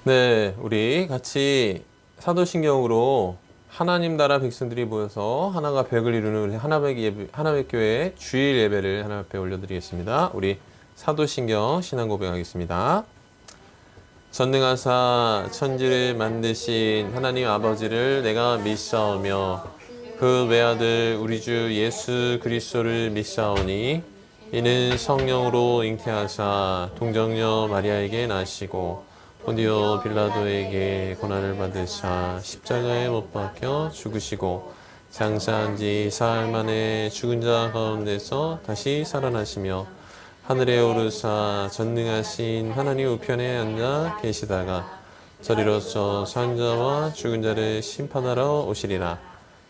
네, 우리 같이 사도신경으로 하나님 나라 백성들이 모여서 하나가 벽을 이루는 우리 하나백교회 주일 예배를 하나님 앞에 올려드리겠습니다. 우리 사도신경 신앙 고백하겠습니다. 전능하사 천지를 만드신 하나님 아버지를 내가 믿사오며 그 외아들 우리 주 예수 그리스도를 믿사오니 이는 성령으로 잉태하사 동정녀 마리아에게 나시고 본디오 빌라도에게 고난을 받으사 십자가에 못 박혀 죽으시고 장사한 지 사흘 만에 죽은 자 가운데서 다시 살아나시며 하늘에 오르사 전능하신 하나님 우편에 앉아 계시다가 저리로서 산자와 죽은 자를 심판하러 오시리라.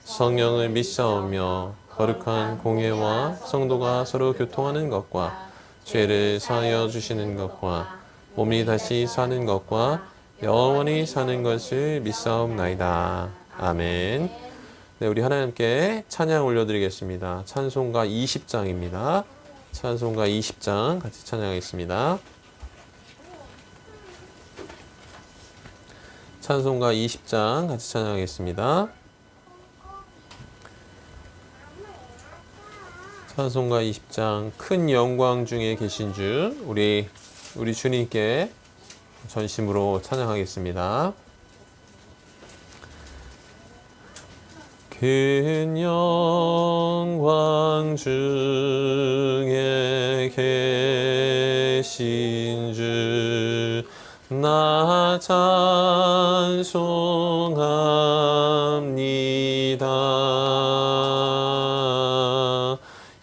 성령을 믿사오며 거룩한 공예와 성도가 서로 교통하는 것과 죄를 사하여 주시는 것과 몸이 다시 사는 것과 영원히 사는 것을 믿사옵나이다. 아멘. 네, 우리 하나님께 찬양 올려드리겠습니다. 찬송가 20장입니다. 찬송가 20장 같이 찬양하겠습니다. 찬송가 20장 같이 찬양하겠습니다. 찬송가 20장 큰 영광 중에 계신 주 우리 주님께 전심으로 찬양하겠습니다. 큰 영광 중에 계신 주 나 찬송합니다.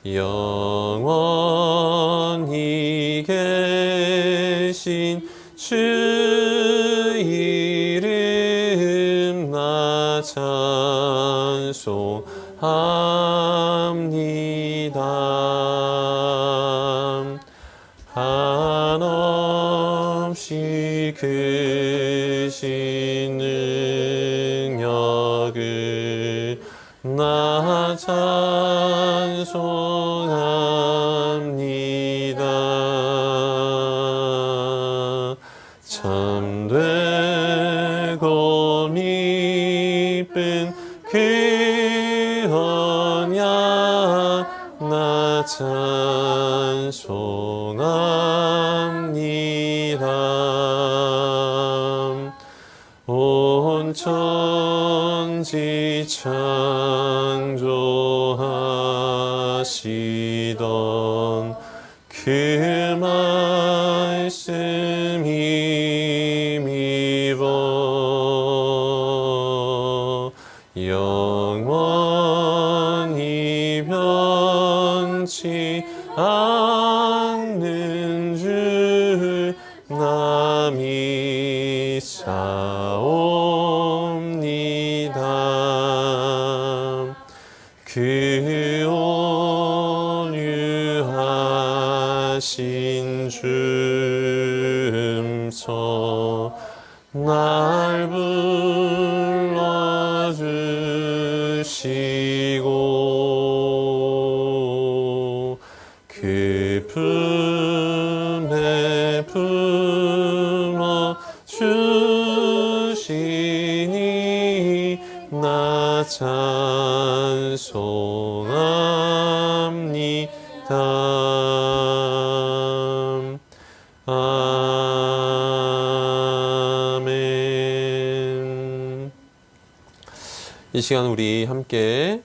영원히 계신 주 이름 나 찬송합니다. 한없이 크신 능력을 나 찬송합니다. 참되고 미쁜 그 언약 나 찬송합니다. 온 천지 창조하시던 그 말씀 힘입어 영원히 변치 않는 주 나 믿사옵니다. 그 온유하신 주음성 날 불러주시고 그 품에 품어 주시니 나 찬송합니다. 아멘. 이 시간 우리 함께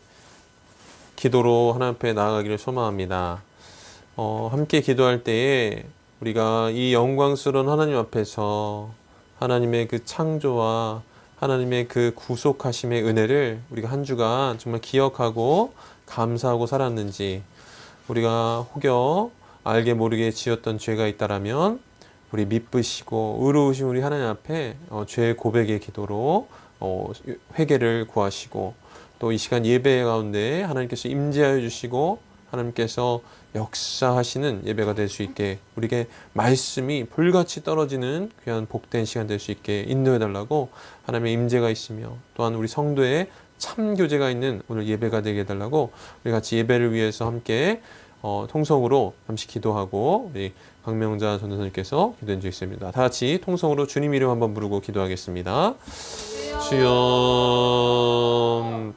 기도로 하나님 앞에 나아가기를 소망합니다. 함께 기도할 때에 우리가 이 영광스러운 하나님 앞에서 하나님의 그 창조와 하나님의 그 구속하심의 은혜를 우리가 한 주간 정말 기억하고 감사하고 살았는지, 우리가 혹여 알게 모르게 지었던 죄가 있다라면 우리 미쁘시고 의로우신 우리 하나님 앞에 죄 고백의 기도로 회개를 구하시고, 또 이 시간 예배 가운데 하나님께서 임재하여 주시고 하나님께서 역사하시는 예배가 될 수 있게, 우리에게 말씀이 불같이 떨어지는 귀한 복된 시간 될 수 있게 인도해 달라고, 하나님의 임재가 있으며 또한 우리 성도의 참 교제가 있는 오늘 예배가 되게 해달라고 우리 같이 예배를 위해서 함께 통성으로 잠시 기도하고 우리 강명자 전도사님께서 기도해 주시겠습니다. 다 같이 통성으로 주님 이름 한번 부르고 기도하겠습니다. 주여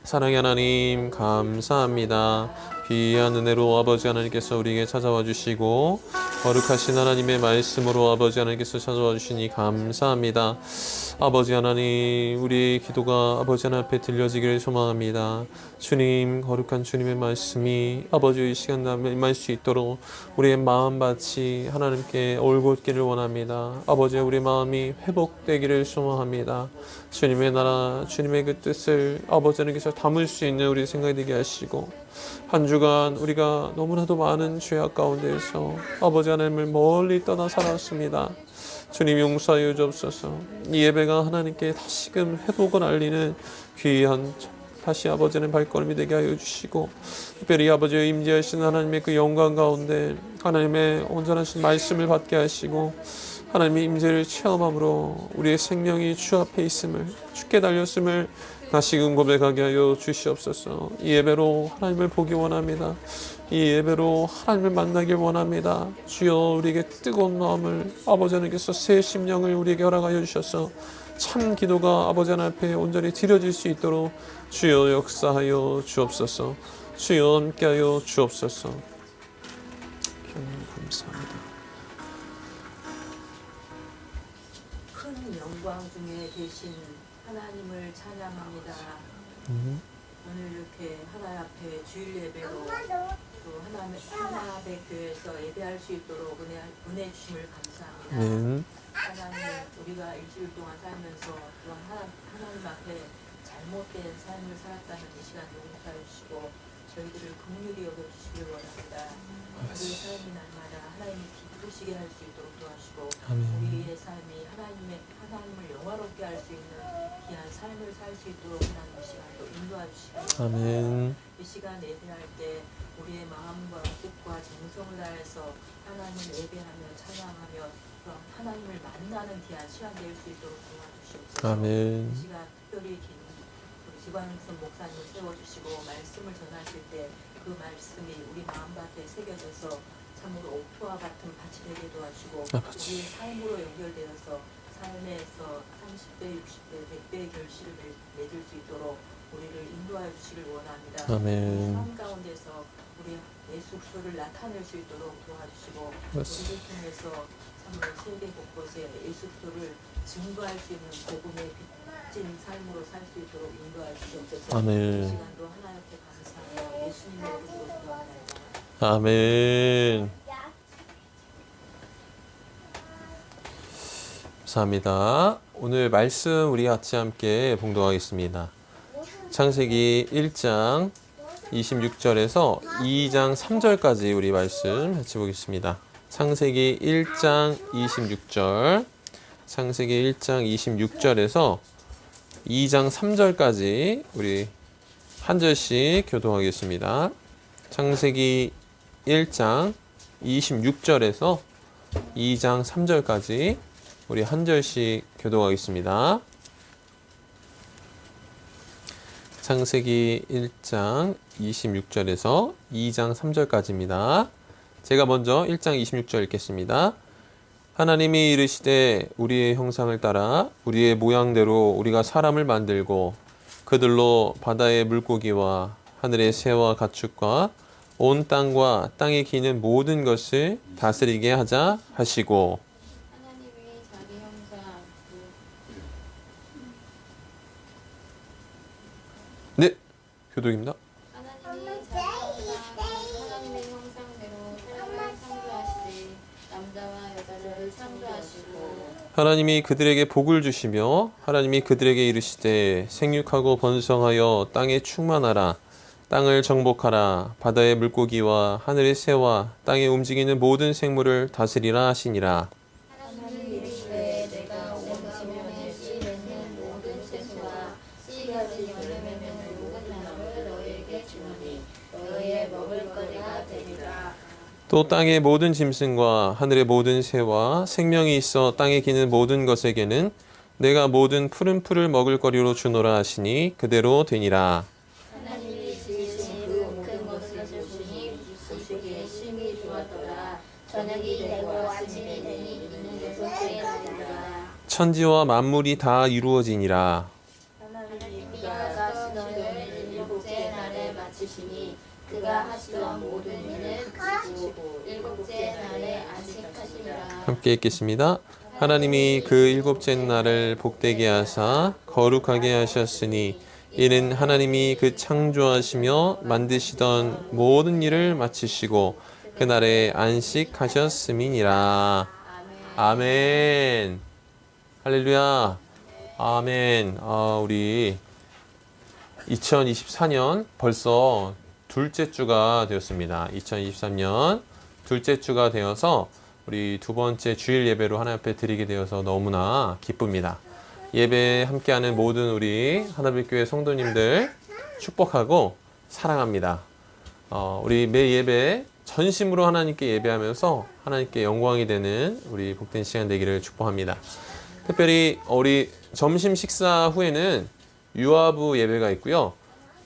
사랑의 하나님 감사합니다. 귀한 은혜로 아버지 하나님께서 우리에게 찾아와 주시고 거룩하신 하나님의 말씀으로 아버지 하나님께서 찾아와 주시니 감사합니다. 아버지 하나님 우리의 기도가 아버지 하나님 앞에 들려지기를 소망합니다. 주님 거룩한 주님의 말씀이 아버지 이 시간 남에 임할 수 있도록 우리의 마음밭이 하나님께 올곧기를 원합니다. 아버지 우리 마음이 회복되기를 소망합니다. 주님의 나라 주님의 그 뜻을 아버지 하나님께서 담을 수 있는 우리 생각이 되게 하시고 한 주간 우리가 너무나도 많은 죄악 가운데에서 아버지 하나님을 멀리 떠나 살았습니다. 주님 용서하여 주옵소서. 이 예배가 하나님께 다시금 회복을 알리는 귀한 다시 아버지 하나님 발걸음이 되게 하여 주시고 특별히 아버지의 임재하신 하나님의 그 영광 가운데 하나님의 온전하신 말씀을 받게 하시고 하나님의 임재를 체험함으로 우리의 생명이 주 앞에 있음을 주께 달렸음을 다시금 고백하게 하여 주시옵소서. 이 예배로 하나님을 보기 원합니다. 이 예배로 하나님을 만나길 원합니다. 주여 우리에게 뜨거운 마음을 아버지 하나님께서 새 심령을 우리에게 허락하여 주셔서 참 기도가 아버지 하나님 앞에 온전히 드려질 수 있도록 주여 역사하여 주옵소서. 주여 함께하여 주옵소서. 감사합니다. 큰 영광 중에 계신 하나님을 찬양합니다. 오늘 이렇게 하나님 앞에 주일 예배로 또 하나님의 교회에서 예배할 수 있도록 은혜 주심을 감사합니다. 하나님 우리가 일주일 동안 살면서 또한 하나님 앞에 잘못된 삶을 살았다는 이 시간 용서해 주시고 저희들을 긍휼히 여겨주시길 원합니다. 우리의 삶이 날마다 하나님이 기쁘시게 할 수 있도록 도와주시고 우리의 삶이 하나님을 영화롭게 할 수 있는 귀한 삶을 살 수 있도록 하나님 이 시간도 인도해 주시기 바랍니다. 이 시간 예배할 때 우리의 마음과 뜻과 정성을 다해서 하나님을 예배하며 찬양하며 하나님을 만나는 귀한 시간 될 수 있도록 도와주시옵소서. 이 시간 특별히 지광선 목사님을 세워주시고 말씀을 전하실 때 그 말씀이 우리 마음밭에 새겨져서 참으로 옥토와 같은 밭이 되게 도와주고 우리의 삶으로 연결되어서 삶에서 30배, 60배, 100배의 결실을 맺을 수 있도록 우리를 인도하여 주시길 원합니다. 삶 가운데서 우리 예수를 나타낼 수 있도록 도와주시고 우리를 통해서 참으로 세계 곳곳에 예수를 증거할 수 있는 복음의 빚진 삶으로 살 수 있도록 인도하여 주시옵소서. 이 시간도 하나님께 감사하며 예수님의 이름으로 기도합니다. 아멘. 감사합니다. 오늘 말씀 우리 같이 함께 봉독하겠습니다. 창세기 1장 26절에서 2장 3절까지 우리 말씀 같이 보겠습니다. 창세기 1장 26절, 창세기 1장 26절에서 2장 3절까지 우리 한 절씩 교독하겠습니다. 창세기 1장 26절에서 2장 3절까지 우리 한 절씩 교독하겠습니다. 창세기 1장 26절에서 2장 3절까지입니다. 제가 먼저 1장 26절 읽겠습니다. 하나님이 이르시되 우리의 형상을 따라 우리의 모양대로 우리가 사람을 만들고 그들로 바다의 물고기와 하늘의 새와 가축과 온 땅과 땅에 기는 모든 것을 다스리게 하자 하시고 하나님이 자기 형상 네, 교독입니다. 하나님의 형상대로 사람을 창조하시되 남자와 여자를 창조하시고 하나님이 그들에게 복을 주시며 하나님이 그들에게 이르시되 생육하고 번성하여 땅에 충만하라. 땅을 정복하라. 바다의 물고기와 하늘의 새와 땅에 움직이는 모든 생물을 다스리라 하시니라. 하나님이 이르시되 내가 온 지면에 씨 맺는 모든 채소와 씨 가진 열매 맺는 모든 나무를 너희에게 주노니 너희의 먹을거리가 되리라. 또 땅의 모든 짐승과 하늘의 모든 새와 생명이 있어 땅에 기는 모든 것에게는 내가 모든 푸른 풀을 먹을 거리로 주노라 하시니 그대로 되니라. 하나님이 지으신 그 모든 것을 보시니 주었더라. 저녁이 되고 아침이 되니 이는 일곱째의 날이라. 천지와 만물이 다 이루어지니라. 하나님이 그가 하시던 일을 일곱째 날에 마치시니 그가 하시던 모든 일을 그치고 일곱째 날에 안식하시니라. 함께 읽겠습니다. 하나님이 그 일곱째 날을 복되게 하사 거룩하게 하셨으니 이는 하나님이 그 창조하시며 만드시던 모든 일을 마치시고 그날에 안식하셨음이니라. 아멘. 할렐루야. 아멘. 우리 2024년 벌써 둘째 주가 되었습니다. 2023년 둘째 주가 되어서 우리 두 번째 주일 예배로 하나님 앞에 드리게 되어서 너무나 기쁩니다. 예배 함께하는 모든 우리 하나님교회 성도님들 축복하고 사랑합니다. 우리 매 예배 전심으로 하나님께 예배하면서 하나님께 영광이 되는 우리 복된 시간 되기를 축복합니다. 특별히 우리 점심 식사 후에는 유아부 예배가 있고요.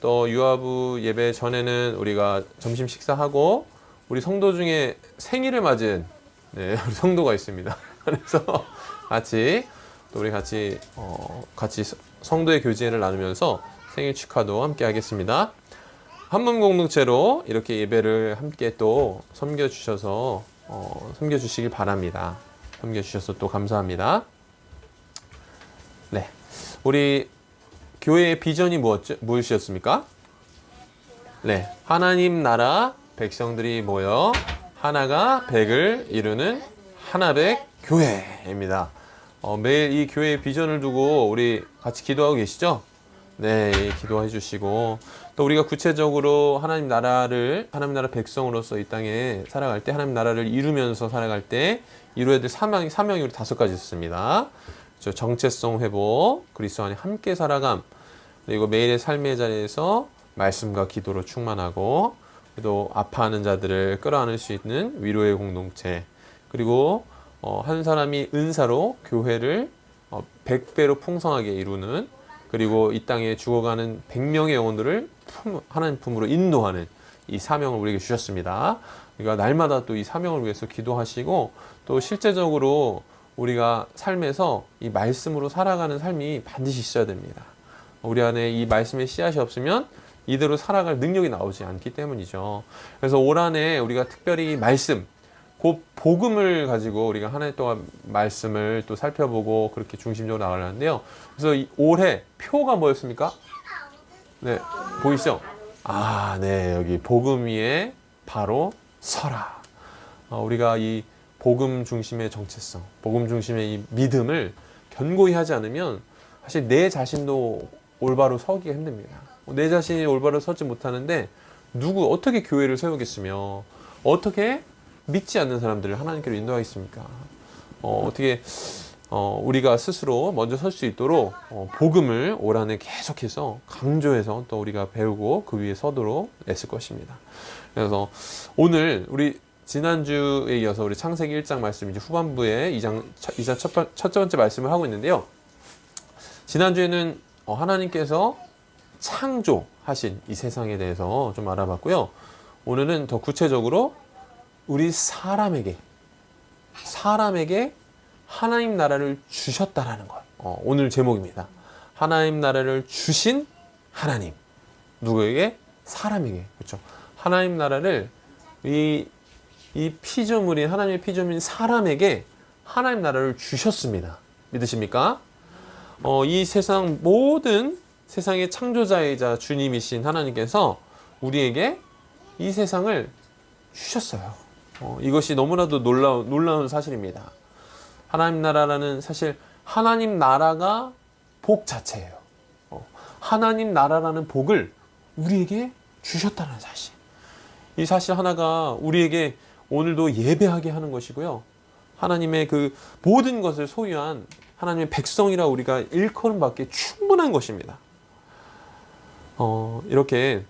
또 유아부 예배 전에는 우리가 점심 식사하고 우리 성도 중에 생일을 맞은 우리 성도가 있습니다. 그래서 또 우리 같이 성도의 교제를 나누면서 생일 축하도 함께 하겠습니다. 한몸 공동체로 이렇게 예배를 함께 또 섬겨주셔서 섬겨주시길 바랍니다. 섬겨주셔서 또 감사합니다. 네, 우리 교회의 비전이 무엇이었습니까? 네, 하나님 나라 백성들이 모여 하나가 백을 이루는 하나백 교회입니다. 매일 이 교회의 비전을 두고 우리 같이 기도하고 계시죠? 네, 기도해 주시고 또 우리가 구체적으로 하나님 나라 백성으로서 이 땅에 살아갈 때 하나님 나라를 이루면서 살아갈 때 이루어야 될 사명이 우리 5가지 있습니다. 정체성 회복, 그리스도 안에 함께 살아감, 그리고 매일의 삶의 자리에서 말씀과 기도로 충만하고 또 아파하는 자들을 끌어안을 수 있는 위로의 공동체, 그리고 한 사람이 은사로 교회를 100배로 풍성하게 이루는, 그리고 이 땅에 죽어가는 100명의 영혼들을 하나님 품으로 인도하는 이 사명을 우리에게 주셨습니다. 그러니까 날마다 또 이 사명을 위해서 기도하시고 또 실제적으로 우리가 삶에서 이 말씀으로 살아가는 삶이 반드시 있어야 됩니다. 우리 안에 이 말씀의 씨앗이 없으면 이대로 살아갈 능력이 나오지 않기 때문이죠. 그래서 올 한해 우리가 특별히 말씀, 곧 복음을 가지고 우리가 한 해 동안 말씀을 또 살펴보고 그렇게 중심적으로 나가려는데요. 그래서 이 올해 표가 뭐였습니까? 네, 보이시죠? 네, 여기 복음 위에 바로 서라. 우리가 이 복음 중심의 정체성, 복음 중심의 이 믿음을 견고히 하지 않으면 사실 내 자신도 올바로 서기가 힘듭니다. 내 자신이 올바로 서지 못하는데 어떻게 교회를 세우겠으며 어떻게 믿지 않는 사람들을 하나님께로 인도하겠습니까? 어떻게 우리가 스스로 먼저 설 수 있도록 복음을 올 한해 계속해서 강조해서 또 우리가 배우고 그 위에 서도록 애쓸 것입니다. 그래서 오늘 우리 지난주에 이어서 우리 창세기 1장 말씀 이제 후반부에 2장 첫 번째 말씀을 하고 있는데요. 지난주에는 하나님께서 창조하신 이 세상에 대해서 좀 알아봤고요. 오늘은 더 구체적으로 우리 사람에게 하나님 나라를 주셨다라는 것. 오늘 제목입니다. 하나님 나라를 주신 하나님. 누구에게? 사람에게. 그렇죠. 하나님 나라를 이 피조물인 하나님의 피조물인 사람에게 하나님 나라를 주셨습니다. 믿으십니까? 이 세상 모든 세상의 창조자이자 주님이신 하나님께서 우리에게 이 세상을 주셨어요. 이것이 너무나도 놀라운 사실입니다. 하나님 나라라는 사실 하나님 나라가 복 자체예요. 하나님 나라라는 복을 우리에게 주셨다는 사실. 이 사실 하나가 우리에게 오늘도 예배하게 하는 것이고요. 하나님의 그 모든 것을 소유한 하나님의 백성이라 우리가 일컬음 받기에 충분한 것입니다. 이렇게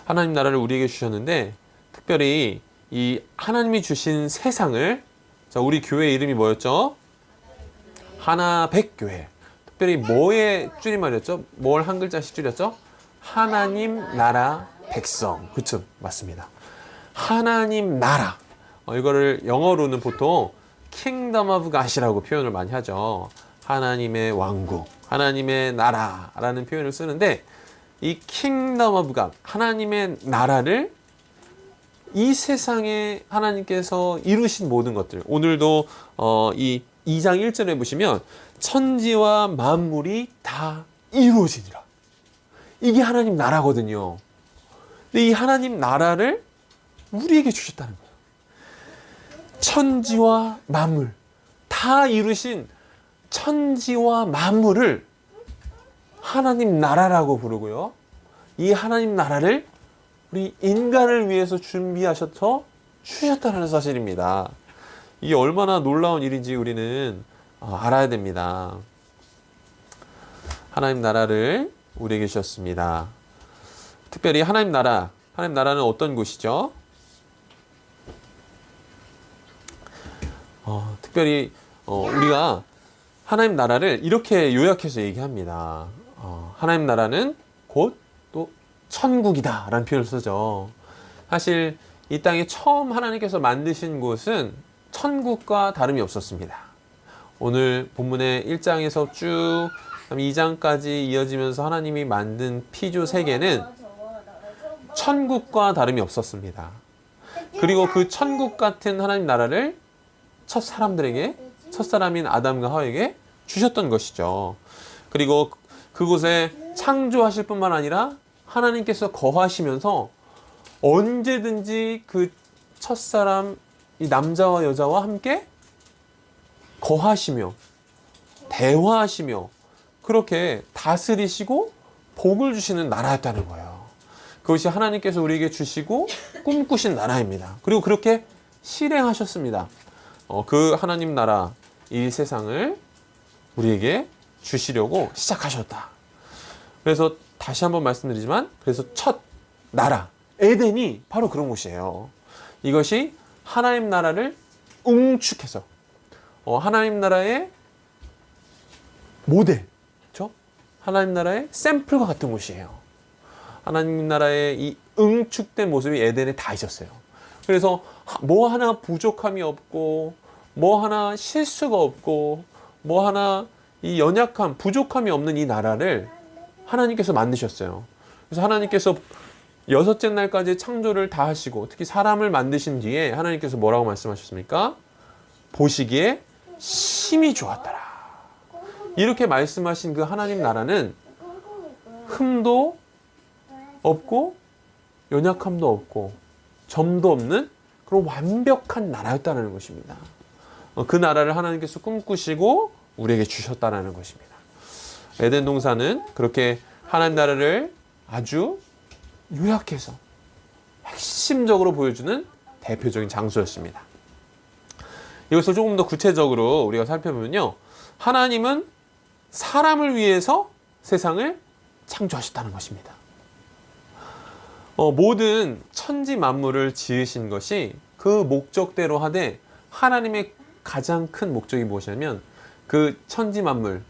하나님 나라를 우리에게 주셨는데 특별히 이 하나님이 주신 세상을 우리 교회 이름이 뭐였죠? 하나백교회. 특별히 뭐의 줄임말이었죠? 뭘 한 글자씩 줄였죠? 하나님 나라 백성. 그쵸? 맞습니다. 하나님 나라. 이거를 영어로는 보통 Kingdom of God이라고 표현을 많이 하죠. 하나님의 왕국, 하나님의 나라라는 표현을 쓰는데 이 Kingdom of God, 하나님의 나라를 이 세상에 하나님께서 이루신 모든 것들, 오늘도 이 2장 1절에 보시면 천지와 만물이 다 이루어지니라. 이게 하나님 나라거든요. 근데 이 하나님 나라를 우리에게 주셨다는 거예요. 천지와 만물, 다 이루신 천지와 만물을 하나님 나라라고 부르고요. 이 하나님 나라를 우리 인간을 위해서 준비하셔서 주셨다는 사실입니다. 이게 얼마나 놀라운 일인지 우리는 알아야 됩니다. 하나님 나라를 우리에게 주셨습니다. 특별히 하나님 나라는 어떤 곳이죠? 특별히 우리가 하나님 나라를 이렇게 요약해서 얘기합니다. 하나님 나라는 곧 또 천국이다 라는 표현을 쓰죠. 사실 이 땅에 처음 하나님께서 만드신 곳은 천국과 다름이 없었습니다. 오늘 본문의 1장에서 쭉 2장까지 이어지면서 하나님이 만든 피조 세계는 천국과 다름이 없었습니다. 그리고 그 천국 같은 하나님 나라를 첫 사람인 아담과 하와에게 주셨던 것이죠. 그리고 그곳에 창조하실 뿐만 아니라 하나님께서 거하시면서 언제든지 그 첫사람 이 남자와 여자와 함께 거하시며 대화하시며 그렇게 다스리시고 복을 주시는 나라였다는 거예요. 그것이 하나님께서 우리에게 주시고 꿈꾸신 나라입니다. 그리고 그렇게 실행하셨습니다. 그 하나님 나라 이 세상을 우리에게 주시려고 시작하셨다. 그래서 다시 한번 말씀드리지만 그래서 첫 나라 에덴이 바로 그런 곳이에요. 이것이 하나님 나라를 응축해서 하나님 나라의 모델, 그렇죠? 하나님 나라의 샘플과 같은 곳이에요. 하나님 나라의 이 응축된 모습이 에덴에 다 있었어요. 그래서 뭐 하나 부족함이 없고 뭐 하나 실수가 없고 뭐 하나 이 연약함, 부족함이 없는 이 나라를 하나님께서 만드셨어요. 그래서 하나님께서 6째 날까지 창조를 다 하시고 특히 사람을 만드신 뒤에 하나님께서 뭐라고 말씀하셨습니까? 보시기에 심히 좋았더라. 이렇게 말씀하신 그 하나님 나라는 흠도 없고 연약함도 없고 점도 없는 그런 완벽한 나라였다는 것입니다. 그 나라를 하나님께서 꿈꾸시고 우리에게 주셨다는 것입니다. 에덴 동산은 그렇게 하나님 나라를 아주 요약해서 핵심적으로 보여주는 대표적인 장소였습니다. 이것을 조금 더 구체적으로 우리가 살펴보면요. 하나님은 사람을 위해서 세상을 창조하셨다는 것입니다. 모든 천지 만물을 지으신 것이 그 목적대로 하되 하나님의 가장 큰 목적이 무엇이냐면 그 천지 만물,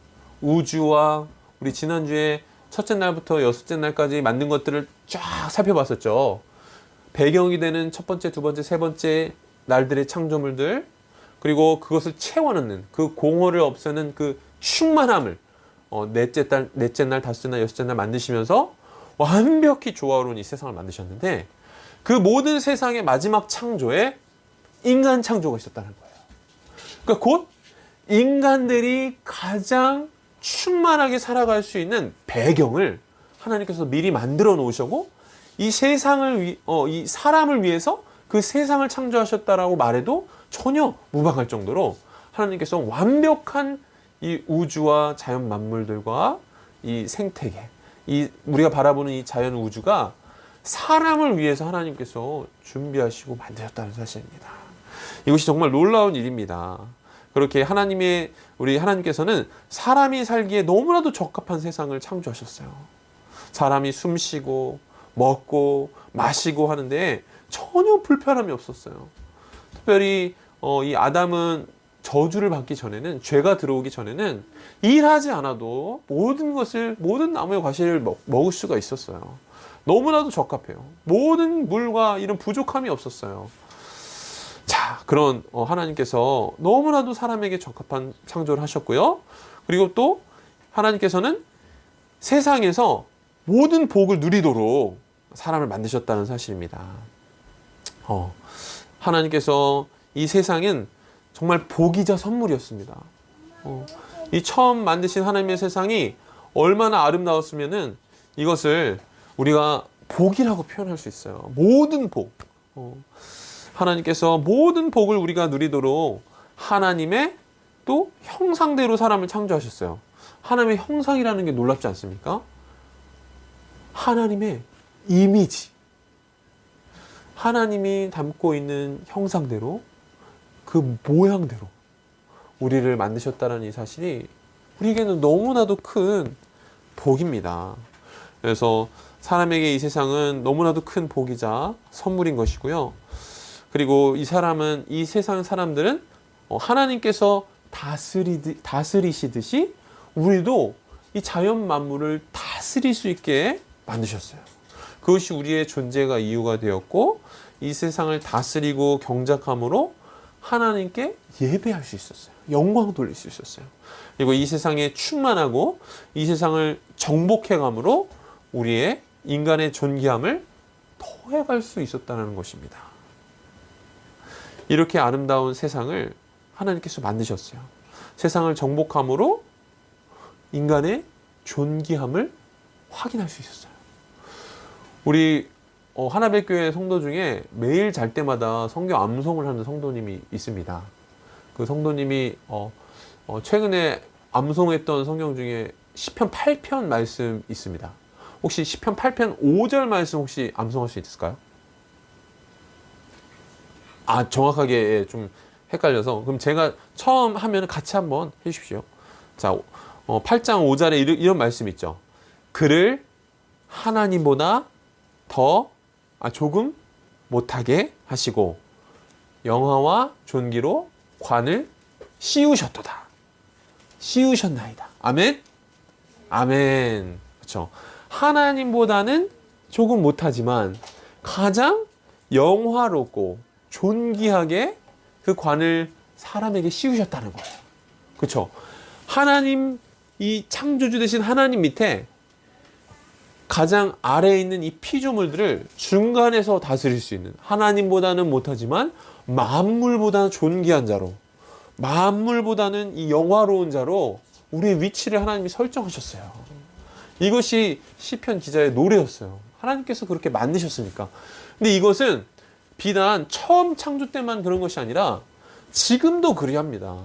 우주와 우리 지난주에 첫째 날부터 6째 날까지 만든 것들을 쫙 살펴봤었죠. 배경이 되는 첫 번째, 두 번째, 세 번째 날들의 창조물들, 그리고 그것을 채워넣는 그 공허를 없애는 그 충만함을 넷째 날, 다섯째 날, 여섯째 날 만드시면서 완벽히 조화로운 이 세상을 만드셨는데 그 모든 세상의 마지막 창조에 인간 창조가 있었다는 거예요. 그러니까 곧 인간들이 가장 충만하게 살아갈 수 있는 배경을 하나님께서 미리 만들어 놓으시고 이 세상을 이 사람을 위해서 그 세상을 창조하셨다라고 말해도 전혀 무방할 정도로 하나님께서 완벽한 이 우주와 자연 만물들과 이 생태계, 이 우리가 바라보는 이 자연 우주가 사람을 위해서 하나님께서 준비하시고 만드셨다는 사실입니다. 이것이 정말 놀라운 일입니다. 그렇게 우리 하나님께서는 사람이 살기에 너무나도 적합한 세상을 창조하셨어요. 사람이 숨쉬고 먹고 마시고 하는데 전혀 불편함이 없었어요. 특별히 이 아담은 저주를 받기 전에는, 죄가 들어오기 전에는 일하지 않아도 모든 나무의 과실을 먹을 수가 있었어요. 너무나도 적합해요. 모든 물과 이런 부족함이 없었어요. 자, 그런 하나님께서 너무나도 사람에게 적합한 창조를 하셨고요. 그리고 또 하나님께서는 세상에서 모든 복을 누리도록 사람을 만드셨다는 사실입니다. 하나님께서 이 세상은 정말 복이자 선물이었습니다. 이 처음 만드신 하나님의 세상이 얼마나 아름다웠으면은 이것을 우리가 복이라고 표현할 수 있어요. 모든 복. 하나님께서 모든 복을 우리가 누리도록 하나님의 또 형상대로 사람을 창조하셨어요. 하나님의 형상이라는 게 놀랍지 않습니까? 하나님의 이미지. 하나님이 담고 있는 형상대로 그 모양대로 우리를 만드셨다는 이 사실이 우리에게는 너무나도 큰 복입니다. 그래서 사람에게 이 세상은 너무나도 큰 복이자 선물인 것이고요. 그리고 이 세상 사람들은 하나님께서 다스리시듯이 우리도 이 자연 만물을 다스릴 수 있게 만드셨어요. 그것이 우리의 존재가 이유가 되었고 이 세상을 다스리고 경작함으로 하나님께 예배할 수 있었어요. 영광 돌릴 수 있었어요. 그리고 이 세상에 충만하고 이 세상을 정복해감으로 우리의 인간의 존귀함을 더해갈 수 있었다는 것입니다. 이렇게 아름다운 세상을 하나님께서 만드셨어요. 세상을 정복함으로 인간의 존귀함을 확인할 수 있었어요. 우리 하나백교회 성도 중에 매일 잘 때마다 성경 암송을 하는 성도님이 있습니다. 그 성도님이 최근에 암송했던 성경 중에 시편 8편 말씀 있습니다. 혹시 시편 8편 5절 말씀 혹시 암송할 수 있을까요? 정확하게 좀 헷갈려서 그럼 제가 처음 하면 같이 한번 해주십시오. 자, 8장 5절에 이런 말씀 있죠. 그를 하나님보다 조금 못하게 하시고 영화와 존귀로 관을 씌우셨도다. 씌우셨나이다. 아멘? 아멘. 그렇죠. 하나님보다는 조금 못하지만 가장 영화롭고 존귀하게 그 관을 사람에게 씌우셨다는 거예요. 그렇죠. 하나님, 이 창조주 되신 하나님 밑에 가장 아래에 있는 이 피조물들을 중간에서 다스릴 수 있는, 하나님보다는 못하지만 만물보다는 존귀한 자로, 만물보다는 이 영화로운 자로 우리의 위치를 하나님이 설정하셨어요. 이것이 시편 기자의 노래였어요. 하나님께서 그렇게 만드셨으니까. 근데 이것은 비단 처음 창조 때만 그런 것이 아니라 지금도 그리합니다.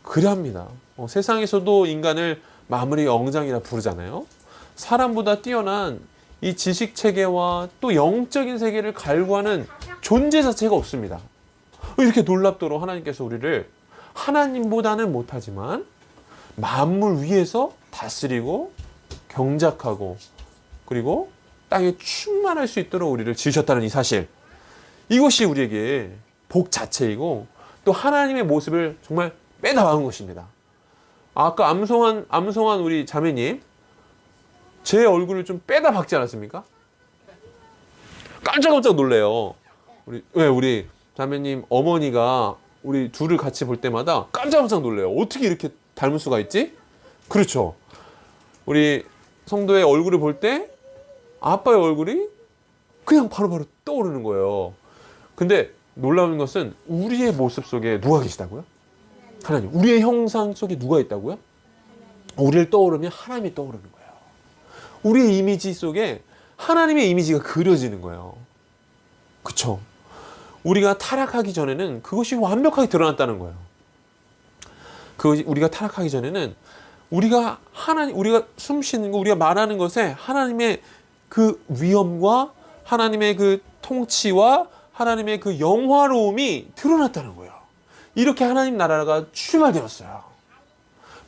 그리합니다. 세상에서도 인간을 마무리 영장이라 부르잖아요. 사람보다 뛰어난 이 지식 체계와 또 영적인 세계를 갈구하는 존재 자체가 없습니다. 이렇게 놀랍도록 하나님께서 우리를 하나님보다는 못하지만 만물 위에서 다스리고 경작하고 그리고 땅에 충만할 수 있도록 우리를 지으셨다는 이 사실, 이것이 우리에게 복 자체이고 또 하나님의 모습을 정말 빼다박은 것입니다. 아까 암송한 우리 자매님, 제 얼굴을 좀 빼다 박지 않았습니까? 깜짝깜짝 놀래요. 우리 자매님 어머니가 우리 둘을 같이 볼 때마다 깜짝깜짝 놀래요. 어떻게 이렇게 닮을 수가 있지? 그렇죠. 우리 성도의 얼굴을 볼 때 아빠의 얼굴이 그냥 바로바로 떠오르는 거예요. 근데 놀라운 것은 우리의 모습 속에 누가 계시다고요? 하나님. 우리의 형상 속에 누가 있다고요? 우리를 떠오르면 하나님이 떠오르는 거예요. 우리의 이미지 속에 하나님의 이미지가 그려지는 거예요. 그쵸? 우리가 타락하기 전에는 그것이 완벽하게 드러났다는 거예요. 우리가 타락하기 전에는 우리가 숨 쉬는 거, 우리가 말하는 것에 하나님의 그 위엄과 하나님의 그 통치와 하나님의 그 영화로움이 드러났다는 거예요. 이렇게 하나님 나라가 출발되었어요.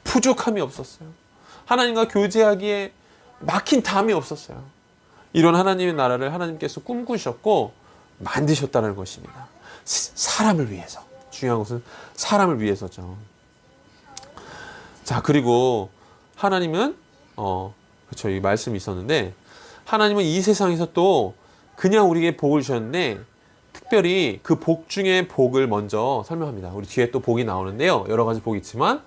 부족함이 없었어요. 하나님과 교제하기에 막힌 담이 없었어요. 이런 하나님의 나라를 하나님께서 꿈꾸셨고 만드셨다는 것입니다. 사람을 위해서. 중요한 것은 사람을 위해서죠. 자, 그리고 하나님은 그렇죠. 이 말씀이 있었는데 하나님은 이 세상에서 또 그냥 우리에게 복을 주셨는데 특별히 그 복 중에 복을 먼저 설명합니다. 우리 뒤에 또 복이 나오는데요. 여러 가지 복이 있지만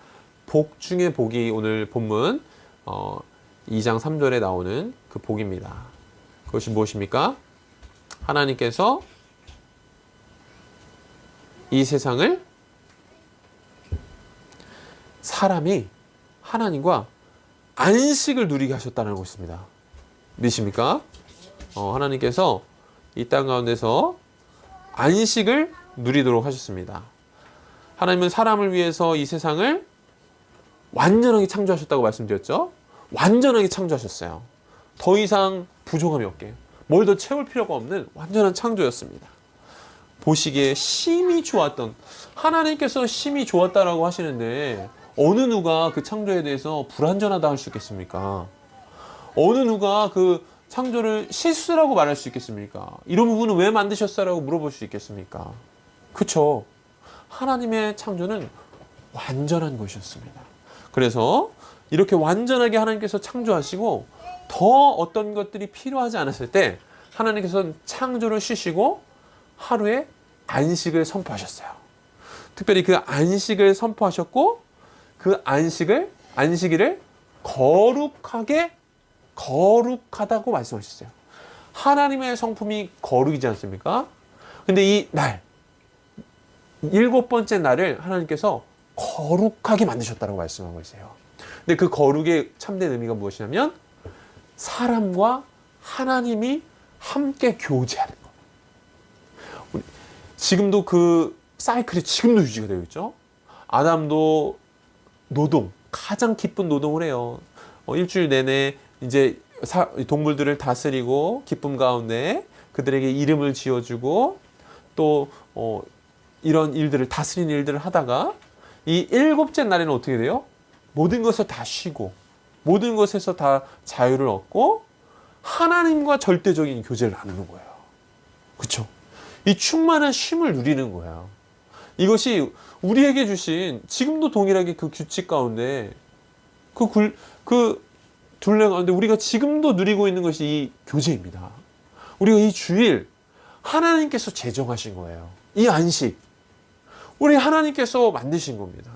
복 중에 복이 오늘 본문 2장 3절에 나오는 그 복입니다. 그것이 무엇입니까? 하나님께서 이 세상을 사람이 하나님과 안식을 누리게 하셨다는 것입니다. 믿으십니까? 하나님께서 이 땅 가운데서 안식을 누리도록 하셨습니다. 하나님은 사람을 위해서 이 세상을 완전하게 창조하셨다고 말씀드렸죠. 완전하게 창조하셨어요. 더 이상 부족함이 없게, 뭘 더 채울 필요가 없는 완전한 창조였습니다. 보시기에 심히 좋았던, 하나님께서 심히 좋았다라고 하시는데 어느 누가 그 창조에 대해서 불완전하다 할 수 있겠습니까? 어느 누가 그 창조를 실수라고 말할 수 있겠습니까? 이런 부분은 왜 만드셨어라고 물어볼 수 있겠습니까? 그쵸? 하나님의 창조는 완전한 것이었습니다. 그래서 이렇게 완전하게 하나님께서 창조하시고 더 어떤 것들이 필요하지 않았을 때 하나님께서는 창조를 쉬시고 하루에 안식을 선포하셨어요. 특별히 그 안식을 선포하셨고 그 안식일을 거룩하다고 말씀하셨어요. 하나님의 성품이 거룩이지 않습니까? 근데 이 날, 7번째 날을 하나님께서 거룩하게 만드셨다고 말씀한 것이에요. 근데 그 거룩의 참된 의미가 무엇이냐면 사람과 하나님이 함께 교제하는 것. 지금도 그 사이클이 지금도 유지가 되고 있죠. 아담도 가장 기쁜 노동을 해요. 일주일 내내 이제 동물들을 다스리고 기쁨 가운데 그들에게 이름을 지어주고 또 이런 일들을 다스리는 일들을 하다가 이 7째 날에는 어떻게 돼요? 모든 것을 다 쉬고 모든 것에서 다 자유를 얻고 하나님과 절대적인 교제를 나누는 거예요. 그렇죠? 이 충만한 쉼을 누리는 거예요. 이것이 우리에게 주신 지금도 동일하게 그 규칙 가운데 그 둘레 가운데 우리가 지금도 누리고 있는 것이 이 교제입니다. 우리가 이 주일 하나님께서 제정하신 거예요. 이 안식 우리 하나님께서 만드신 겁니다.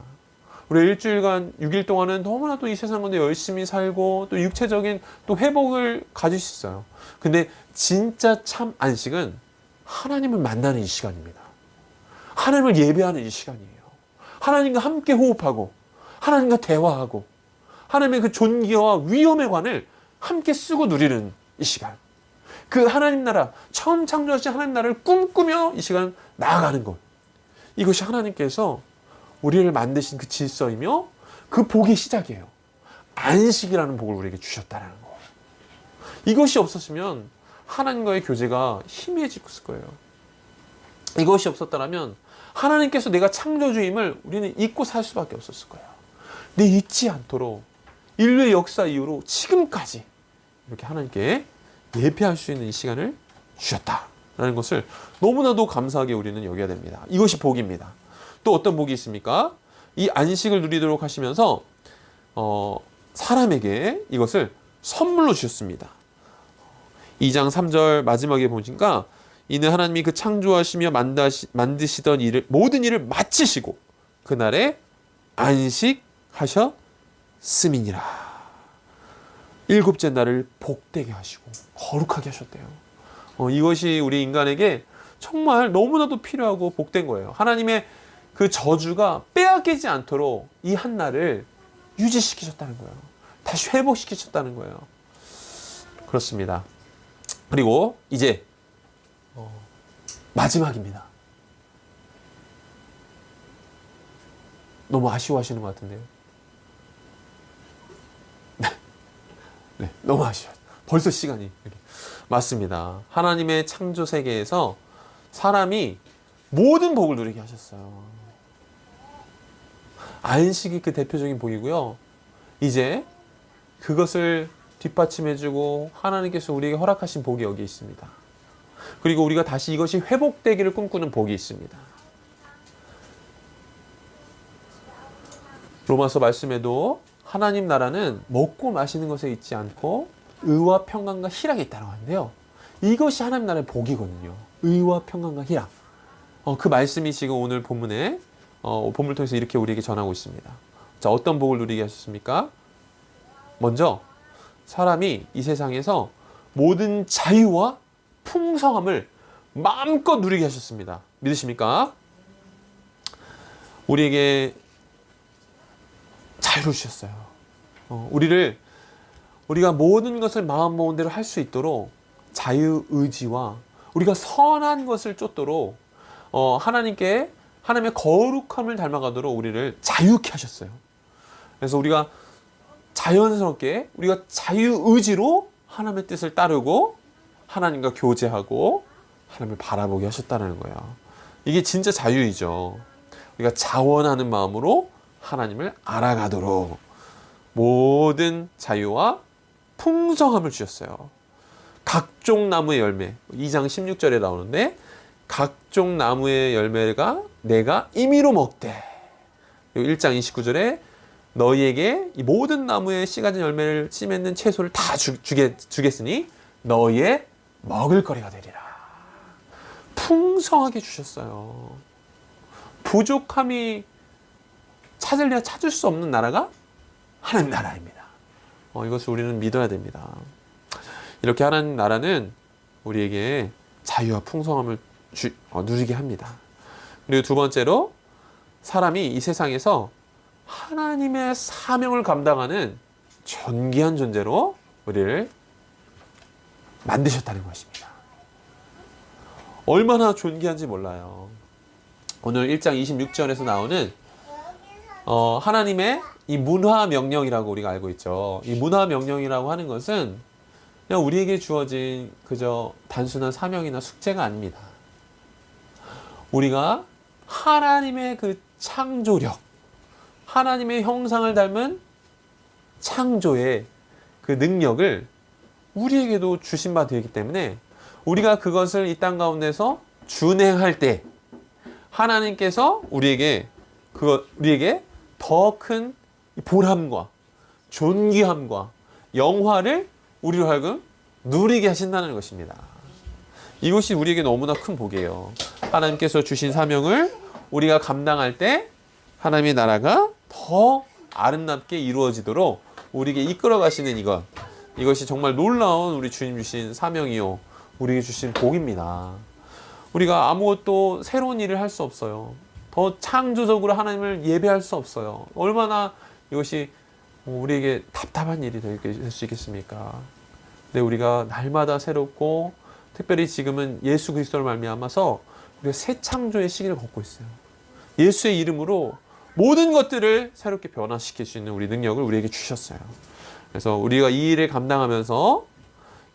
우리 일주일간 6일 동안은 너무나도 이 세상 가운데 열심히 살고 또 육체적인 또 회복을 가질 수 있어요. 근데 진짜 참 안식은 하나님을 만나는 이 시간입니다. 하나님을 예배하는 이 시간이에요. 하나님과 함께 호흡하고 하나님과 대화하고 하나님의 그 존귀와 위엄의 관을 함께 쓰고 누리는 이 시간. 그 하나님 나라, 처음 창조하신 하나님 나라를 꿈꾸며 이 시간 나아가는 것. 이것이 하나님께서 우리를 만드신 그 질서이며 그 복의 시작이에요. 안식이라는 복을 우리에게 주셨다는 거. 이것이 없었으면 하나님과의 교제가 희미해졌을 거예요. 이것이 없었다면 하나님께서 내가 창조주임을 우리는 잊고 살 수밖에 없었을 거예요. 근데 잊지 않도록 인류의 역사 이후로 지금까지 이렇게 하나님께 예배할 수 있는 이 시간을 주셨다라는 것을 너무나도 감사하게 우리는 여겨야 됩니다. 이것이 복입니다. 또 어떤 복이 있습니까? 이 안식을 누리도록 하시면서 사람에게 이것을 선물로 주셨습니다. 2장 3절 마지막에 보니까 이는 하나님이 그 창조하시며 만드시던 모든 일을 마치시고 그날에 안식하셨음이니라. 7째 날을 복되게 하시고 거룩하게 하셨대요. 이것이 우리 인간에게 정말 너무나도 필요하고 복된 거예요. 하나님의 그 저주가 빼앗기지 않도록 이 한 날을 유지시키셨다는 거예요. 다시 회복시키셨다는 거예요. 그렇습니다. 그리고 이제 마지막입니다. 너무 아쉬워하시는 것 같은데요. 네, 너무 아쉬워요. 벌써 시간이 맞습니다. 하나님의 창조 세계에서 사람이 모든 복을 누리게 하셨어요. 안식이 그 대표적인 복이고요. 이제 그것을 뒷받침해주고 하나님께서 우리에게 허락하신 복이 여기 있습니다. 그리고 우리가 다시 이것이 회복되기를 꿈꾸는 복이 있습니다. 로마서 말씀에도 하나님 나라는 먹고 마시는 것에 있지 않고 의와 평강과 희락이 있다고 하는데요. 이것이 하나님 나라의 복이거든요. 의와 평강과 희락. 그 말씀이 지금 오늘 본문에 본문을 통해서 이렇게 우리에게 전하고 있습니다. 자, 어떤 복을 누리게 하셨습니까? 먼저 사람이 이 세상에서 모든 자유와 풍성함을 마음껏 누리게 하셨습니다. 믿으십니까? 우리에게 자유를 주셨어요. 우리가 모든 것을 마음 먹은 대로 할 수 있도록 자유의지와 우리가 선한 것을 쫓도록 하나님의 거룩함을 닮아가도록 우리를 자유케 하셨어요. 그래서 우리가 자연스럽게 우리가 자유의지로 하나님의 뜻을 따르고 하나님과 교제하고 하나님을 바라보게 하셨다는 거예요. 이게 진짜 자유이죠. 우리가 자원하는 마음으로 하나님을 알아가도록 모든 자유와 풍성함을 주셨어요. 각종 나무의 열매, 2장 16절에 나오는데 각종 나무의 열매가 내가 임의로 먹되, 1장 29절에 너희에게 이 모든 나무의 씨 가진 열매를 씨 맺는 채소를 다 주겠으니 너희의 먹을거리가 되리라. 풍성하게 주셨어요. 부족함이 찾으려 찾을 수 없는 나라가 하나님 나라입니다. 이것을 우리는 믿어야 됩니다. 이렇게 하나님 나라는 우리에게 자유와 풍성함을 누리게 합니다. 그리고 두 번째로 사람이 이 세상에서 하나님의 사명을 감당하는 존귀한 존재로 우리를 만드셨다는 것입니다. 얼마나 존귀한지 몰라요. 오늘 1장 26절에서 나오는 하나님의 이 문화 명령이라고 우리가 알고 있죠. 이 문화 명령이라고 하는 것은 그냥 우리에게 주어진 그저 단순한 사명이나 숙제가 아닙니다. 우리가 하나님의 그 창조력, 하나님의 형상을 닮은 창조의 그 능력을 우리에게도 주신 바 되기 때문에 우리가 그것을 이 땅 가운데서 준행할 때 하나님께서 우리에게 더 큰 보람과 존귀함과 영화를 우리로 하여금 누리게 하신다는 것입니다. 이것이 우리에게 너무나 큰 복이에요. 하나님께서 주신 사명을 우리가 감당할 때 하나님의 나라가 더 아름답게 이루어지도록 우리에게 이끌어 가시는 이것이 정말 놀라운 우리 주님 주신 사명이요, 우리에게 주신 복입니다. 우리가 아무것도 새로운 일을 할 수 없어요. 더 창조적으로 하나님을 예배할 수 없어요. 얼마나 이것이 우리에게 답답한 일이 될 수 있겠습니까? 근데 우리가 날마다 새롭고 특별히 지금은 예수 그리스도를 말미암아서 우리가 새 창조의 시기를 걷고 있어요. 예수의 이름으로 모든 것들을 새롭게 변화시킬 수 있는 우리 능력을 우리에게 주셨어요. 그래서 우리가 이 일을 감당하면서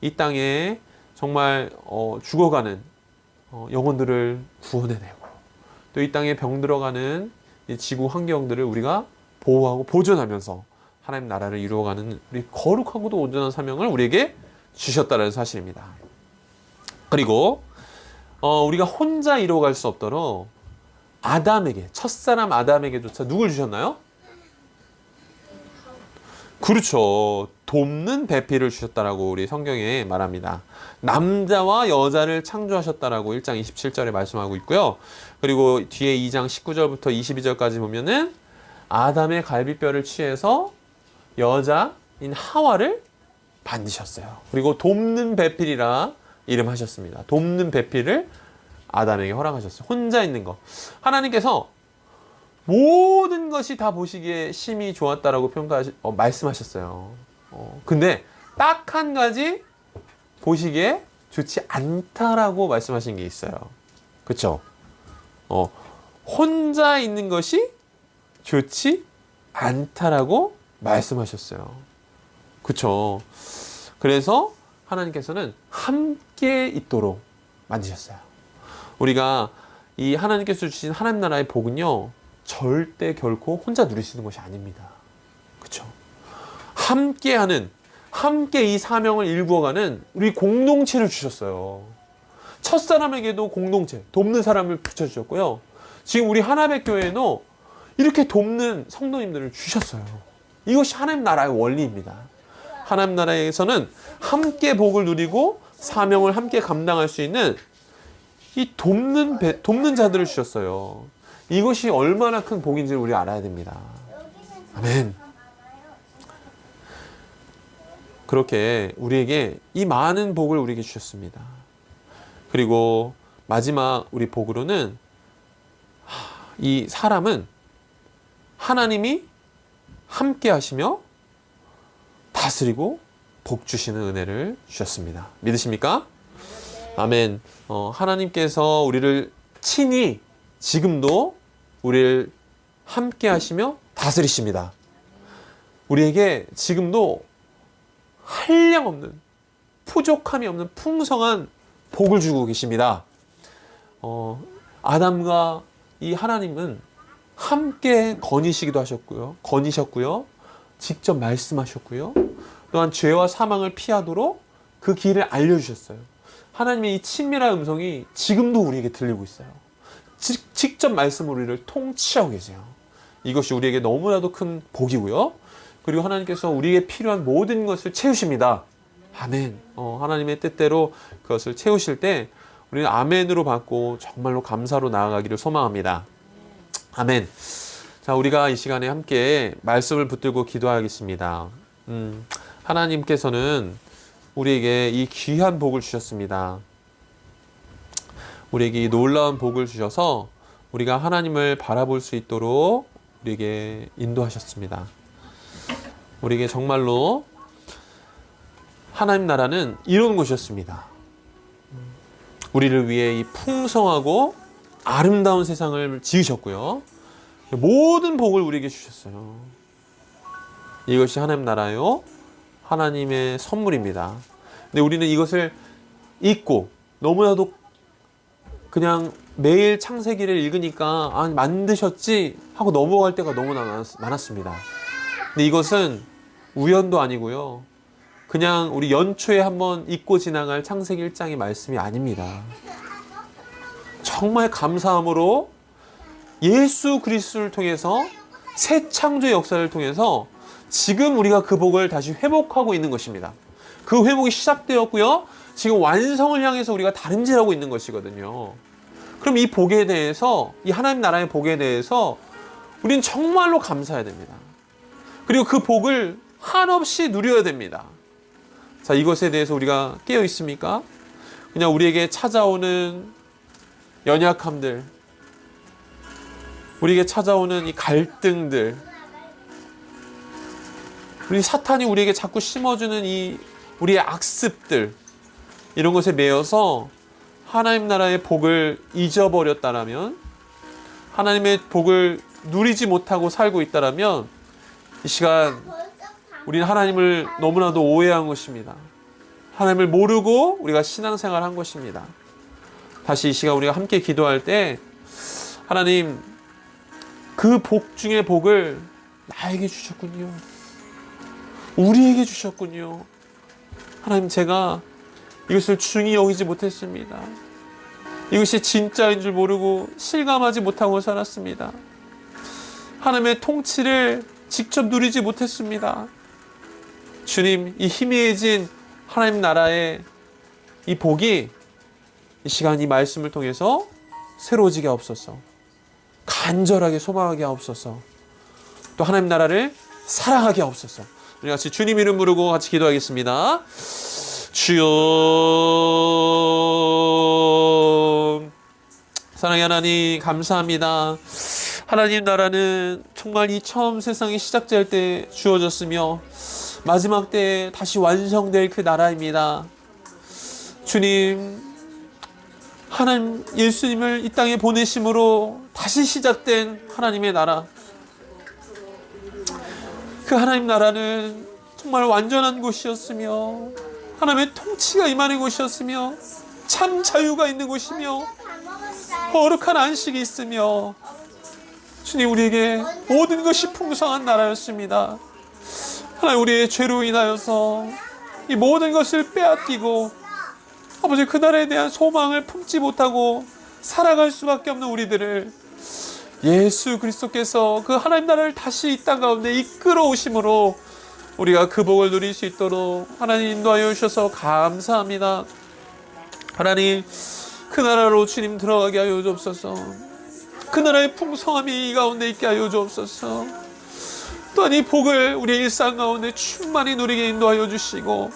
이 땅에 정말 죽어가는 영혼들을 구원해내고 또 이 땅에 병들어가는 이 지구 환경들을 우리가 보호하고 보존하면서 하나님 나라를 이루어가는 우리 거룩하고도 온전한 사명을 우리에게 주셨다는 사실입니다. 그리고 우리가 혼자 이루어갈 수 없도록 첫사람 아담에게조차 누굴 주셨나요? 그렇죠. 돕는 배필을 주셨다라고 우리 성경에 말합니다. 남자와 여자를 창조하셨다라고 1장 27절에 말씀하고 있고요. 그리고 뒤에 2장 19절부터 22절까지 보면은 아담의 갈비뼈를 취해서 여자인 하와를 만드셨어요. 그리고 돕는 배필이라 이름하셨습니다. 돕는 배필을 아담에게 허락하셨어요. 혼자 있는 거. 하나님께서 모든 것이 다 보시기에 심히 좋았다라고 말씀하셨어요. 근데 딱 한 가지 보시기에 좋지 않다라고 말씀하신 게 있어요. 그쵸? 혼자 있는 것이 좋지 않다라고 말씀하셨어요. 그쵸? 그래서 하나님께서는 함께 있도록 만드셨어요. 우리가 이 하나님께서 주신 하나님 나라의 복은요, 절대 결코 혼자 누릴 수 있는 것이 아닙니다. 그쵸? 함께 이 사명을 일구어가는 우리 공동체를 주셨어요. 첫사람에게도 공동체, 돕는 사람을 붙여주셨고요. 지금 우리 하나백교회에도 이렇게 돕는 성도님들을 주셨어요. 이것이 하나님 나라의 원리입니다. 하나님 나라에서는 함께 복을 누리고 사명을 함께 감당할 수 있는 이 돕는 자들을 주셨어요. 이것이 얼마나 큰 복인지를 우리 알아야 됩니다. 아멘. 그렇게 우리에게 이 많은 복을 우리에게 주셨습니다. 그리고 마지막 우리 복으로는 이 사람은 하나님이 함께 하시며 다스리고 복 주시는 은혜를 주셨습니다. 믿으십니까? 아멘. 하나님께서 우리를 친히 지금도 우리를 함께 하시며 다스리십니다. 우리에게 지금도 한량없는, 부족함이 없는 풍성한 복을 주고 계십니다. 아담과 이 하나님은 함께 거니셨고요. 직접 말씀하셨고요. 또한 죄와 사망을 피하도록 그 길을 알려주셨어요. 하나님의 이 친밀한 음성이 지금도 우리에게 들리고 있어요. 직접 말씀으로 우리를 통치하고 계세요. 이것이 우리에게 너무나도 큰 복이고요. 그리고 하나님께서 우리에게 필요한 모든 것을 채우십니다. 아멘. 하나님의 뜻대로 그것을 채우실 때 우리는 아멘으로 받고 정말로 감사로 나아가기를 소망합니다. 아멘. 자, 우리가 이 시간에 함께 말씀을 붙들고 기도하겠습니다. 하나님께서는 우리에게 이 귀한 복을 주셨습니다. 우리에게 이 놀라운 복을 주셔서 우리가 하나님을 바라볼 수 있도록 우리에게 인도하셨습니다. 우리에게 정말로 하나님 나라는 이런 곳이었습니다. 우리를 위해 이 풍성하고 아름다운 세상을 지으셨고요. 모든 복을 우리에게 주셨어요. 이것이 하나님 나라요. 하나님의 선물입니다. 근데 우리는 이것을 잊고 너무나도 그냥 매일 창세기를 읽으니까 만드셨지 하고 넘어갈 때가 너무나 많았습니다. 근데 이것은 우연도 아니고요. 그냥 우리 연초에 한번 잊고 지나갈 창세기 1장의 말씀이 아닙니다. 정말 감사함으로 예수 그리스도를 통해서 새 창조의 역사를 통해서 지금 우리가 그 복을 다시 회복하고 있는 것입니다. 그 회복이 시작되었고요. 지금 완성을 향해서 우리가 다름질하고 있는 것이거든요. 그럼 이 복에 대해서, 이 하나님 나라의 복에 대해서 우리는 정말로 감사해야 됩니다. 그리고 그 복을 한없이 누려야 됩니다. 자, 이것에 대해서 우리가 깨어 있습니까? 그냥 우리에게 찾아오는 연약함들, 우리에게 찾아오는 이 갈등들, 우리 사탄이 우리에게 자꾸 심어주는 이 우리의 악습들, 이런 것에 매여서 하나님 나라의 복을 잊어버렸다라면, 하나님의 복을 누리지 못하고 살고 있다라면, 이 시간 우리는 하나님을 너무나도 오해한 것입니다. 하나님을 모르고 우리가 신앙생활을 한 것입니다. 다시 이 시간 우리가 함께 기도할 때 하나님, 그 복 중에 복을 나에게 주셨군요. 우리에게 주셨군요. 하나님, 제가 이것을 중히 여기지 못했습니다. 이것이 진짜인 줄 모르고 실감하지 못하고 살았습니다. 하나님의 통치를 직접 누리지 못했습니다. 주님, 이 희미해진 하나님 나라의 이 복이 이 시간 이 말씀을 통해서 새로워지게 하옵소서. 간절하게 소망하게 하옵소서. 또 하나님 나라를 사랑하게 하옵소서. 우리 같이 주님 이름 부르고 같이 기도하겠습니다. 주여, 사랑의 하나님 감사합니다. 하나님 나라는 정말 이 처음 세상이 시작될 때 주어졌으며 마지막 때 다시 완성될 그 나라입니다. 주님, 하나님 예수님을 이 땅에 보내심으로 다시 시작된 하나님의 나라, 그 하나님 나라는 정말 완전한 곳이었으며 하나님의 통치가 임하는 곳이었으며 참 자유가 있는 곳이며 거룩한 안식이 있으며 주님, 우리에게 모든 것이 풍성한 나라였습니다. 하나님, 우리의 죄로 인하여서 이 모든 것을 빼앗기고 아버지 그 나라에 대한 소망을 품지 못하고 살아갈 수밖에 없는 우리들을 예수 그리스도께서 그 하나님 나라를 다시 이 땅 가운데 이끌어 오심으로 우리가 그 복을 누릴 수 있도록 하나님 인도하여 주셔서 감사합니다. 하나님, 그 나라로 주님 들어가게 하여 주옵소서. 그 나라의 풍성함이 이 가운데 있게 하여 주옵소서. 또한 이 복을 우리의 일상 가운데 충만히 누리게 인도하여 주시고,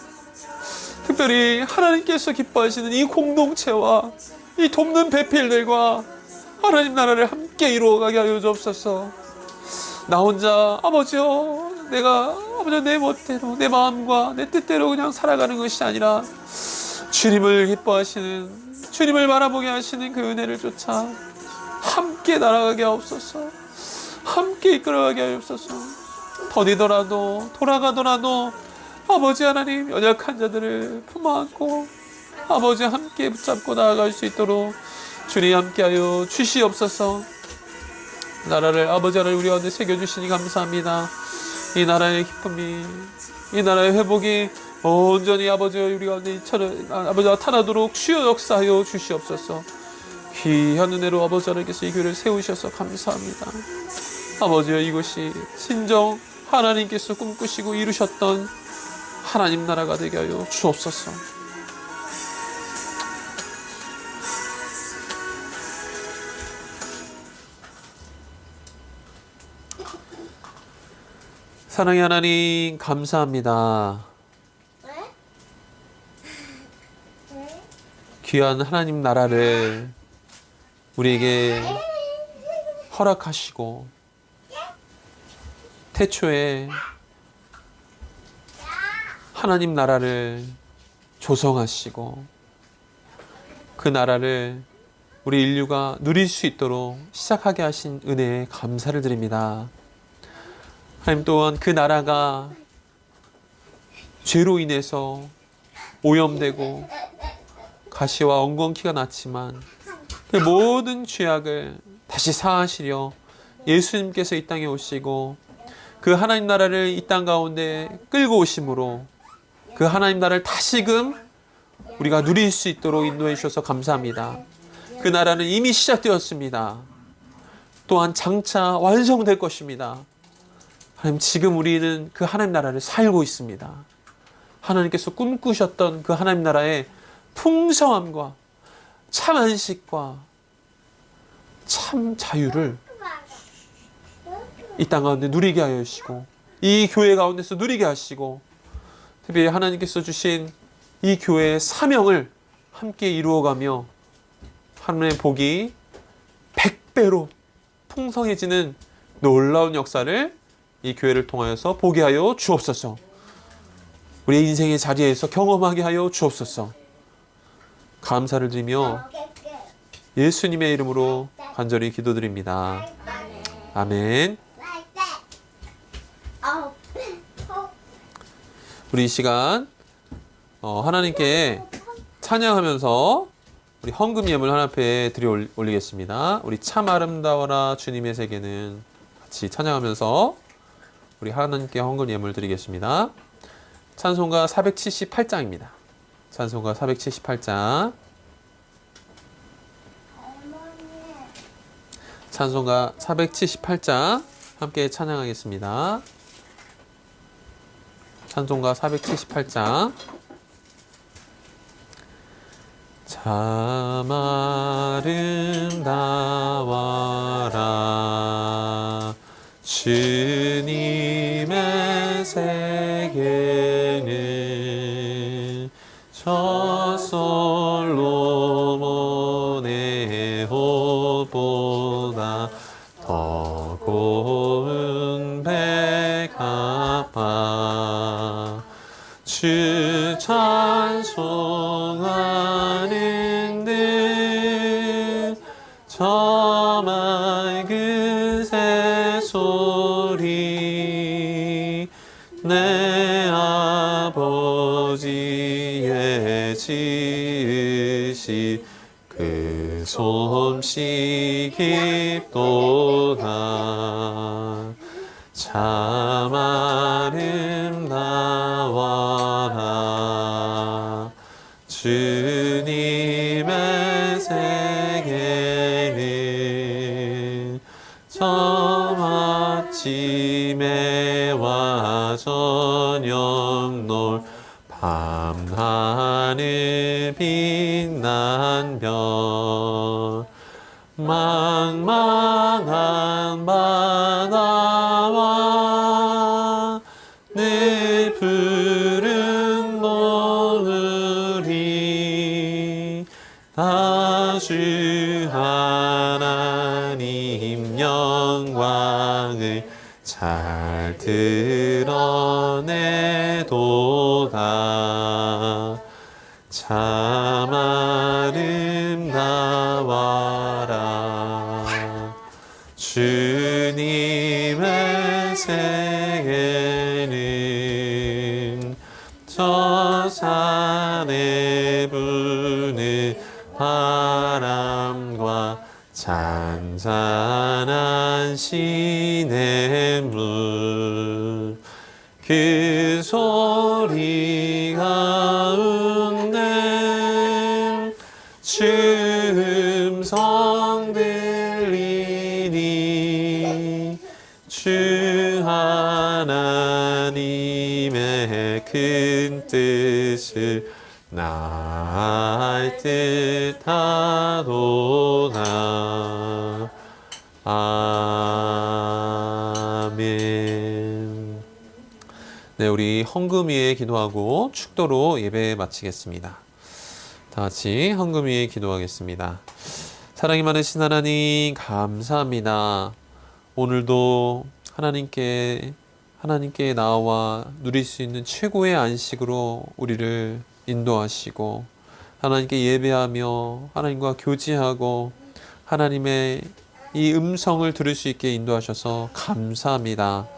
특별히 하나님께서 기뻐하시는 이 공동체와 이 돕는 배필들과 하나님 나라를 함께 이루어가게 하여 주옵소서. 나 혼자 아버지여, 아버지 내 멋대로 내 마음과 내 뜻대로 그냥 살아가는 것이 아니라 주님을 기뻐하시는, 주님을 바라보게 하시는 그 은혜를 쫓아 함께 날아가게 하옵소서. 함께 이끌어가게 하옵소서. 더디더라도 돌아가더라도 아버지 하나님, 연약한 자들을 품어안고 아버지 함께 붙잡고 나아갈 수 있도록 주님 함께하여 주시옵소서. 나라를, 아버지 하나님 우리 가운데 새겨주시니 감사합니다. 이 나라의 기쁨이, 이 나라의 회복이 온전히 아버지 우리 가운데 아버지 나타나도록 주여 역사하여 주시옵소서. 귀한 은혜로 아버지 하나님께서 이 교회를 세우셔서 감사합니다. 아버지여, 이것이 진정 하나님께서 꿈꾸시고 이루셨던 하나님 나라가 되게 하여 주옵소서. 사랑의 하나님 감사합니다. 귀한 하나님 나라를 우리에게 허락하시고 태초에 하나님 나라를 조성하시고 그 나라를 우리 인류가 누릴 수 있도록 시작하게 하신 은혜에 감사를 드립니다. 하나님, 또한 그 나라가 죄로 인해서 오염되고 가시와 엉겅퀴가 났지만 그 모든 죄악을 다시 사하시려 예수님께서 이 땅에 오시고 그 하나님 나라를 이 땅 가운데 끌고 오심으로 그 하나님 나라를 다시금 우리가 누릴 수 있도록 인도해 주셔서 감사합니다. 그 나라는 이미 시작되었습니다. 또한 장차 완성될 것입니다. 하나님, 지금 우리는 그 하나님 나라를 살고 있습니다. 하나님께서 꿈꾸셨던 그 하나님 나라의 풍성함과 참 안식과 참 자유를 이 땅 가운데 누리게 하여 주시고 이 교회 가운데서 누리게 하시고, 특별히 하나님께서 주신 이 교회의 사명을 함께 이루어가며 하나님의 복이 100배로 풍성해지는 놀라운 역사를 이 교회를 통하여서 보게 하여 주옵소서. 우리의 인생의 자리에서 경험하게 하여 주옵소서. 감사를 드리며 예수님의 이름으로 간절히 기도드립니다. 아멘. 우리 이 시간 하나님께 찬양하면서 우리 헌금 예물 하나님 앞에 드려 올리겠습니다. 우리 참 아름다워라 주님의 세계는 같이 찬양하면서 우리 하나님께 헌금 예물 드리겠습니다. 찬송가 478장입니다. 찬송가 478장. 찬송가 478장 함께 찬양하겠습니다. 찬송가 478장. 참 아름다워라 주님의 세계는 저 솔로몬의 호보다 더 고운 백합화 주 찬송하는 듯 저 맑은 새소리 내 아버지의 지으시 그 솜씨 깊도다 참 아름다워라 주님의 세계는 저 아침에와 저녁놀 밤하늘 빛난 별 망망한 바다와 늘 푸른 노을이 다 주 하나님 영광을 잘 드러내도다. 참 아름다워라. 주님의 생애는 저 산에 부는 바람과 잔잔한 시냇물 그 소리 가운데 음성 들리니 주 하나님의 큰 뜻을 나을 듯하도다. 아멘. 네, 우리 헌금 위에 기도하고 축도로 예배 마치겠습니다. 다 같이 헌금 위에 기도하겠습니다. 사랑이 많으신 하나님, 감사합니다. 오늘도 하나님께 나와 누릴 수 있는 최고의 안식으로 우리를 인도하시고 하나님께 예배하며 하나님과 교제하고 하나님의 이 음성을 들을 수 있게 인도하셔서 감사합니다.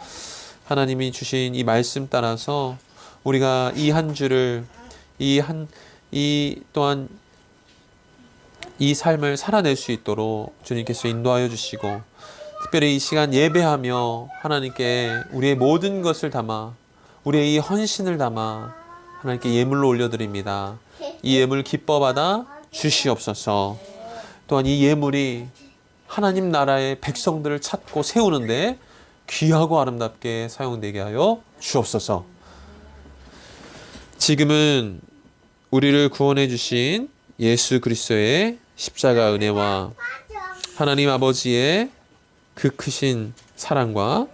하나님이 주신 이 말씀 따라서 우리가 이 한 주를 또한 이 삶을 살아낼 수 있도록 주님께서 인도하여 주시고 특별히 이 시간 예배하며 하나님께 우리의 모든 것을 담아 우리의 이 헌신을 담아 하나님께 예물로 올려드립니다. 이 예물 기뻐 받아 주시옵소서. 또한 이 예물이 하나님 나라의 백성들을 찾고 세우는데 귀하고 아름답게 사용되게 하여 주옵소서. 지금은 우리를 구원해 주신 예수 그리스도의 십자가 은혜와 하나님 아버지의 그 크신 사랑과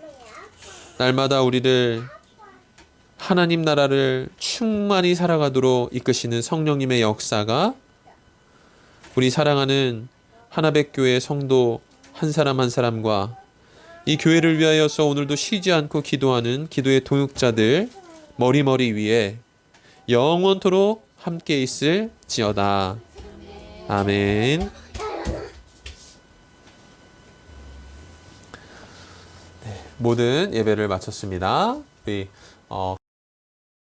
날마다 우리를 하나님 나라를 충만히 살아가도록 이끄시는 성령님의 역사가 우리 사랑하는 하나백교회 성도 한 사람 한 사람과 이 교회를 위하여서 오늘도 쉬지 않고 기도하는 기도의 동역자들 머리머리 위에 영원토록 함께 있을지어다. 아멘. 네, 모든 예배를 마쳤습니다. 우리